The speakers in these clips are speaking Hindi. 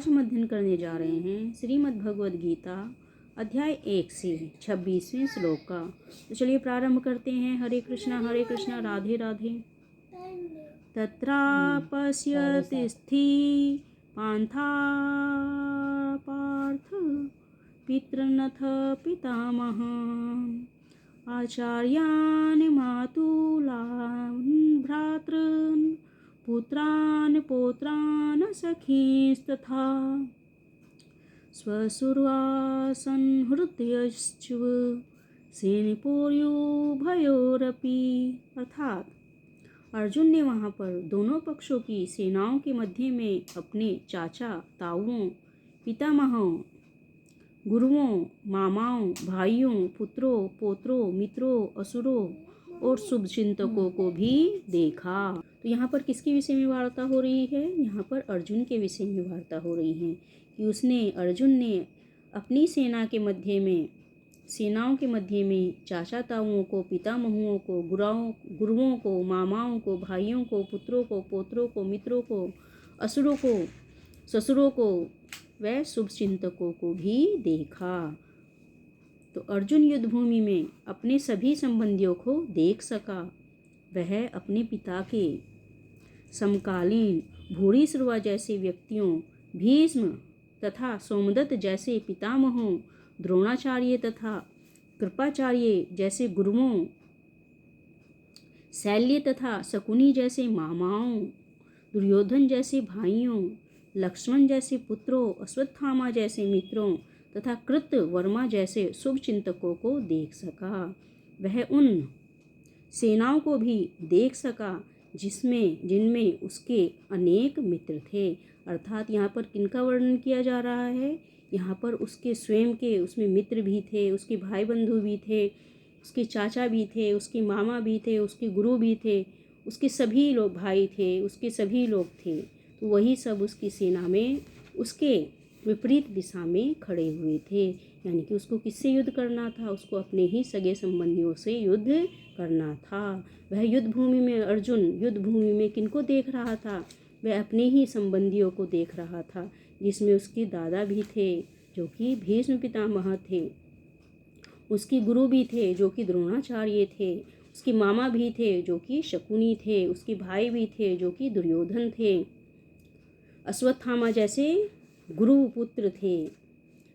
आज हम अध्ययन करने जा रहे हैं श्रीमद् भगवद गीता अध्याय 1 से 26वें श्लोक का। तो चलिए प्रारंभ करते हैं। हरे कृष्णा राधे राधे। तत्रापश्यति स्थि पान्था पार्थ पितृनथ पितामहम् आचार्यान् मातुलान् भ्रातॄन् पुत्रान् पौत्रान् सखींस्तथा स्वसुरासन् हृदयश्च सेनपोर्युभयोरपि। अर्थात अर्जुन ने वहाँ पर दोनों पक्षों की सेनाओं के मध्य में अपने चाचा ताऊओं, पितामहों, गुरुओं, मामाओं, भाइयों, पुत्रों, पोत्रों, मित्रों, असुरों और शुभचिंतकों को भी देखा। तो यहाँ पर किसके विषय में वार्ता हो रही है? यहाँ पर अर्जुन के विषय में वार्ता हो रही है कि अर्जुन ने अपनी सेनाओं के मध्य में चाचा ताऊओं को, पितामहुओं को, गुरुओं को, मामाओं को, भाइयों को, पुत्रों को, पोत्रों को, मित्रों को, असुरों को, ससुरों को व शुभचिंतकों को भी देखा। तो अर्जुन युद्ध भूमि में अपने सभी संबंधियों को देख सका। वह अपने पिता के समकालीन भूरिश्रवा जैसे व्यक्तियों, भीष्म तथा सोमदत्त जैसे पितामहों, द्रोणाचार्य तथा कृपाचार्य जैसे गुरुओं, शैल्य तथा शकुनी जैसे मामाओं, दुर्योधन जैसे भाइयों, लक्ष्मण जैसे पुत्रों, अश्वत्थामा जैसे मित्रों तथा कृतवर्मा जैसे शुभचिंतकों को देख सका। वह उन सेनाओं को भी देख सका जिनमें उसके अनेक मित्र थे। अर्थात यहाँ पर किनका वर्णन किया जा रहा है? यहाँ पर उसके स्वयं के उसमें मित्र भी थे, उसके भाई बंधु भी थे, उसके चाचा भी थे, उसके मामा भी थे, उसके गुरु भी थे, उसके सभी लोग भाई थे, उसके सभी लोग थे। तो वही सब उसकी सेना में उसके विपरीत दिशा में खड़े हुए थे। यानी कि उसको किससे युद्ध करना था? उसको अपने ही सगे संबंधियों से युद्ध करना था। वह युद्ध भूमि में अर्जुन युद्ध भूमि में किनको देख रहा था? वह अपने ही संबंधियों को देख रहा था, जिसमें उसके दादा भी थे जो कि भीष्म पितामह थे, उसके गुरु भी थे जो कि द्रोणाचार्य थे, उसके मामा भी थे जो कि शकुनी थे, उसके भाई भी थे जो कि दुर्योधन थे, अश्वत्थामा जैसे गुरु पुत्र थे।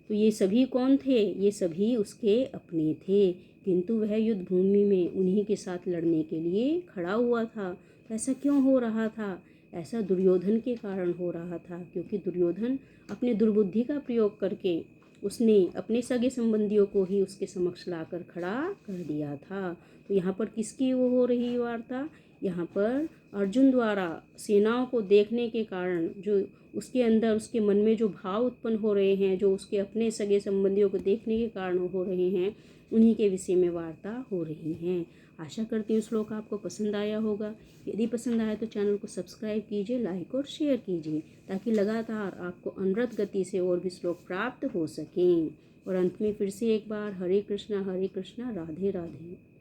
तो ये सभी कौन थे? ये सभी उसके अपने थे, किंतु वह युद्ध भूमि में उन्हीं के साथ लड़ने के लिए खड़ा हुआ था। तो ऐसा क्यों हो रहा था? ऐसा दुर्योधन के कारण हो रहा था, क्योंकि दुर्योधन अपने दुर्बुद्धि का प्रयोग करके उसने अपने सगे संबंधियों को ही उसके समक्ष लाकर खड़ा कर दिया था। तो यहाँ पर किसकी वो हो रही वार्ता? यहाँ पर अर्जुन द्वारा सेनाओं को देखने के कारण जो उसके अंदर उसके मन में जो भाव उत्पन्न हो रहे हैं, जो उसके अपने सगे संबंधियों को देखने के कारण हो रहे हैं, उन्हीं के विषय में वार्ता हो रही हैं। आशा करती हूँ श्लोक आपको पसंद आया होगा। यदि पसंद आया तो चैनल को सब्सक्राइब कीजिए, लाइक और शेयर कीजिए, ताकि लगातार आपको अनवरत गति से और भी श्लोक प्राप्त हो सकें। और अंत में फिर से एक बार हरे कृष्णा राधे राधे।